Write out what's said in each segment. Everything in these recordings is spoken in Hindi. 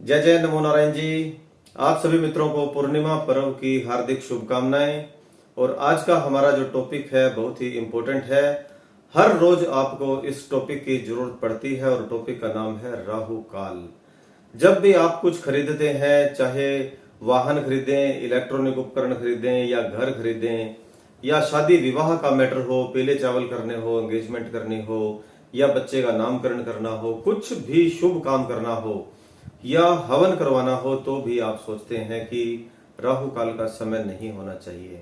जय जय नमो नारायण जी। आप सभी मित्रों को पूर्णिमा पर्व की हार्दिक शुभकामनाएं। और आज का हमारा जो टॉपिक है बहुत ही इम्पोर्टेंट है। हर रोज आपको इस टॉपिक की जरूरत पड़ती है और टॉपिक का नाम है राहु काल। जब भी आप कुछ खरीदते हैं, चाहे वाहन खरीदें, इलेक्ट्रॉनिक उपकरण खरीदें या घर खरीदें या शादी विवाह का मैटर हो, पीले चावल करने हो, एंगेजमेंट करनी हो या बच्चे का नामकरण करना हो, कुछ भी शुभ काम करना हो या हवन करवाना हो, तो भी आप सोचते हैं कि राहु काल का समय नहीं होना चाहिए।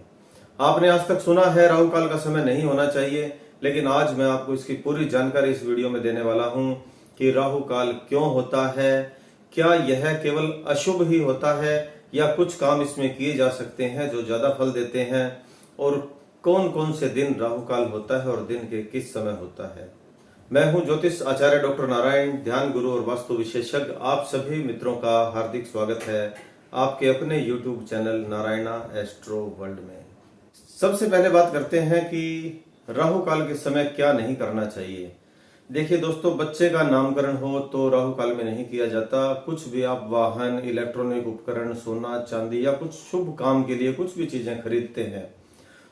आपने आज तक सुना है राहु काल का समय नहीं होना चाहिए, लेकिन आज मैं आपको इसकी पूरी जानकारी इस वीडियो में देने वाला हूं कि राहु काल क्यों होता है, क्या यह केवल अशुभ ही होता है या कुछ काम इसमें किए जा सकते हैं जो ज्यादा फल देते हैं, और कौन कौन से दिन राहु काल होता है और दिन के किस समय होता है। मैं हूं ज्योतिष आचार्य डॉक्टर नारायण, ध्यान गुरु और वास्तु विशेषज्ञ। आप सभी मित्रों का हार्दिक स्वागत है आपके अपने YouTube channel Narayana astro world में। सबसे पहले बात करते हैं कि राहु काल के समय क्या नहीं करना चाहिए। देखिए दोस्तों, बच्चे का नामकरण हो तो राहु काल में नहीं किया जाता। कुछ भी आप वाहन, इलेक्ट्रॉनिक उपकरण, सोना चांदी या कुछ शुभ काम के लिए कुछ भी चीजें खरीदते हैं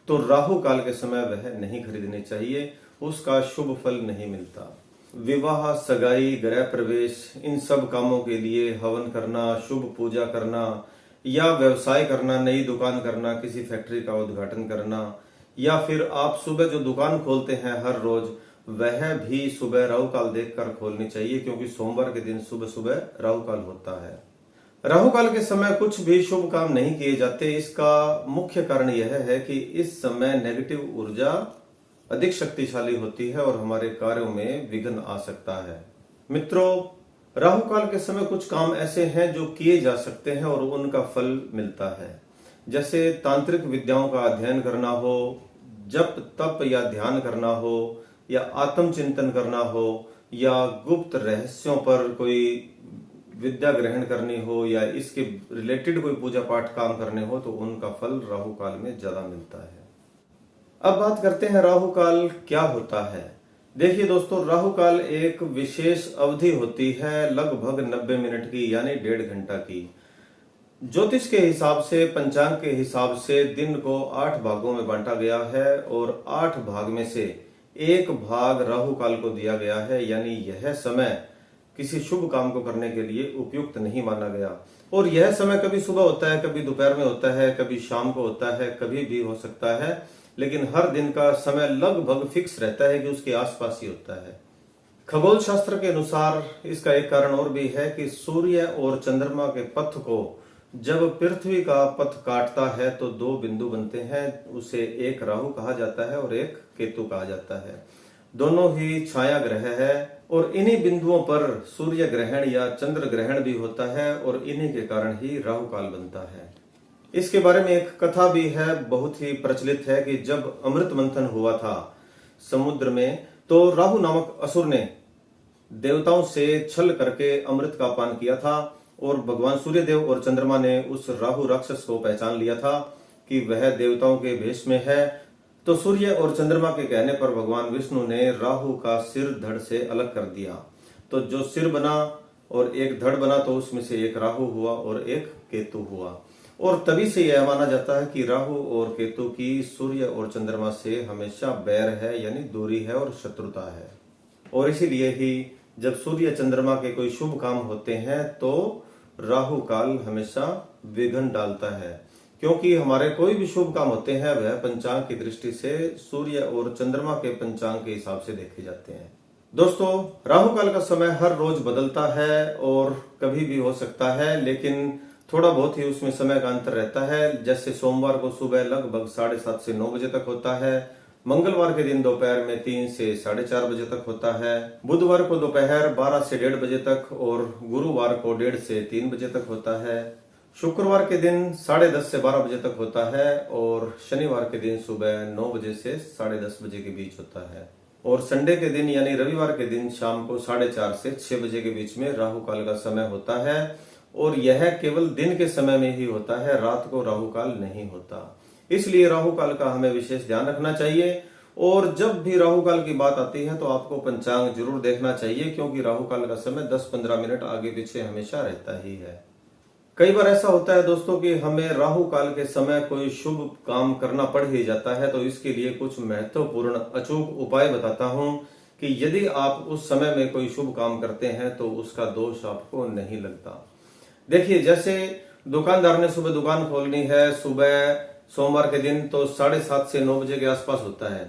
तो राहु काल के समय वह नहीं खरीदनी चाहिए, उसका शुभ फल नहीं मिलता। विवाह, सगाई, गृह प्रवेश, इन सब कामों के लिए हवन करना, शुभ पूजा करना या व्यवसाय करना, नई दुकान करना, किसी फैक्ट्री का उद्घाटन करना, या फिर आप सुबह जो दुकान खोलते हैं हर रोज, वह भी सुबह राहु काल देखकर खोलनी चाहिए, क्योंकि सोमवार के दिन सुबह सुबह राहु काल होता है। राहु काल के समय कुछ भी शुभ काम नहीं किए जाते। इसका मुख्य कारण यह है कि इस समय नेगेटिव ऊर्जा अधिक शक्तिशाली होती है और हमारे कार्यों में विघ्न आ सकता है। मित्रों, राहु काल के समय कुछ काम ऐसे हैं जो किए जा सकते हैं और उनका फल मिलता है। जैसे तांत्रिक विद्याओं का अध्ययन करना हो, जप तप या ध्यान करना हो, या आत्मचिंतन करना हो, या गुप्त रहस्यों पर कोई विद्या ग्रहण करनी हो, या इसके रिलेटेड कोई पूजा पाठ काम करने हो, तो उनका फल राहु काल में ज्यादा मिलता है। अब बात करते हैं राहु काल क्या होता है। देखिए दोस्तों, राहु काल एक विशेष अवधि होती है, लगभग 90 मिनट की, यानी 1.5 घंटा की। ज्योतिष के हिसाब से, पंचांग के हिसाब से दिन को 8 भागों में बांटा गया है और 8 भाग में से एक भाग राहु काल को दिया गया है, यानी यह समय किसी शुभ काम को करने के लिए उपयुक्त नहीं माना गया। और यह समय कभी सुबह होता है, कभी दोपहर में होता है, कभी शाम को होता है, कभी भी हो सकता है, लेकिन हर दिन का समय लगभग फिक्स रहता है कि उसके आसपास ही होता है। खगोल शास्त्र के अनुसार इसका एक कारण और भी है कि सूर्य और चंद्रमा के पथ को जब पृथ्वी का पथ काटता है तो 2 बिंदु बनते हैं, उसे एक राहु कहा जाता है और एक केतु कहा जाता है। दोनों ही छाया ग्रह है और इन्हीं बिंदुओं पर सूर्य ग्रहण या चंद्र ग्रहण भी होता है और इन्हीं के कारण ही राहु काल बनता है। इसके बारे में एक कथा भी है, बहुत ही प्रचलित है, कि जब अमृत मंथन हुआ था समुद्र में, तो राहु नामक असुर ने देवताओं से छल करके अमृत का पान किया था और भगवान सूर्यदेव और चंद्रमा ने उस राहु राक्षस को पहचान लिया था कि वह देवताओं के भेष में है। तो सूर्य और चंद्रमा के कहने पर भगवान विष्णु ने राहु का सिर धड़ से अलग कर दिया। तो जो सिर बना और एक धड़ बना, तो उसमें से एक राहु हुआ और एक केतु हुआ। और तभी से यह माना जाता है कि राहु और केतु की सूर्य और चंद्रमा से हमेशा बैर है, यानी दूरी है और शत्रुता है। और इसीलिए ही जब सूर्य चंद्रमा के कोई शुभ काम होते हैं तो राहु काल हमेशा विघ्न डालता है, क्योंकि हमारे कोई भी शुभ काम होते हैं वह पंचांग की दृष्टि से सूर्य और चंद्रमा के पंचांग के हिसाब से देखे जाते हैं। दोस्तों, राहु काल का समय हर रोज बदलता है और कभी भी हो सकता है, लेकिन थोड़ा बहुत ही उसमें समय का अंतर रहता है। जैसे सोमवार को सुबह लगभग 7:30 से 9 बजे तक होता है, मंगलवार के दिन दोपहर में 3 से 4:30 बजे तक होता है, बुधवार को दोपहर 12 से 1:30 बजे तक और गुरुवार को 1:30 से 3 बजे तक होता है, शुक्रवार के दिन 10:30 से 12 बजे तक होता है और शनिवार के दिन सुबह 9 बजे से 10:30 बजे के बीच होता है, और संडे के दिन यानी रविवार के दिन शाम को 4:30 से 6 बजे के बीच में राहु काल का समय होता है। और यह केवल दिन के समय में ही होता है, रात को राहु काल नहीं होता। इसलिए राहु काल का हमें विशेष ध्यान रखना चाहिए और जब भी राहु काल की बात आती है तो आपको पंचांग जरूर देखना चाहिए, क्योंकि राहु काल का समय 10-15 मिनट आगे पीछे हमेशा रहता ही है। कई बार ऐसा होता है दोस्तों कि हमें राहु काल के समय कोई शुभ काम करना पड़ ही जाता है, तो इसके लिए कुछ महत्वपूर्ण अचूक उपाय बताता हूं कि यदि आप उस समय में कोई शुभ काम करते हैं तो उसका दोष आपको नहीं लगता। देखिए, जैसे दुकानदार ने सुबह दुकान खोलनी है, सुबह सोमवार के दिन तो 7:30 से 9 बजे के आसपास होता है,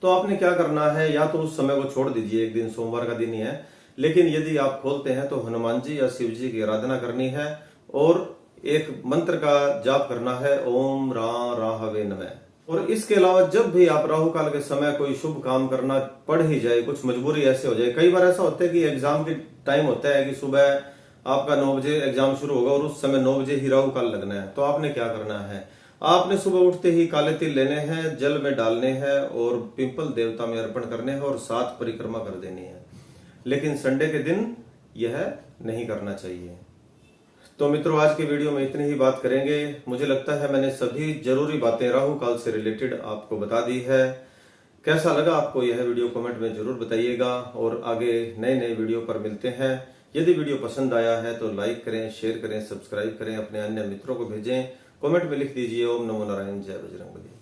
तो आपने क्या करना है, या तो उस समय को छोड़ दीजिए, एक दिन सोमवार का दिन ही है, लेकिन यदि आप खोलते हैं तो हनुमान जी या शिव जी की आराधना करनी है और एक मंत्र का जाप करना है, ओम राहवे नमः। और इसके अलावा जब भी आप राहु काल के समय कोई शुभ काम करना पड़ ही जाए, कुछ मजबूरी ऐसे हो जाए, कई बार ऐसा होता है कि एग्जाम के टाइम होता है कि सुबह आपका 9 बजे एग्जाम शुरू होगा और उस समय 9 बजे ही राहु काल लगना है, तो आपने क्या करना है, आपने सुबह उठते ही काले तिल लेने हैं, जल में डालने हैं और पिंपल देवता में अर्पण करने हैं और 7 परिक्रमा कर देनी है। लेकिन संडे के दिन यह नहीं करना चाहिए। तो मित्रों, आज की वीडियो में इतनी ही बात करेंगे। मुझे लगता है मैंने सभी जरूरी बातें राहु काल से रिलेटेड आपको बता दी है। कैसा लगा आपको यह वीडियो कमेंट में जरूर बताइएगा और आगे नए नए वीडियो पर मिलते हैं। यदि वीडियो पसंद आया है तो लाइक करें, शेयर करें, सब्सक्राइब करें, अपने अन्य मित्रों को भेजें, कमेंट में लिख दीजिए ओम नमो नारायण, जय बजरंगबली।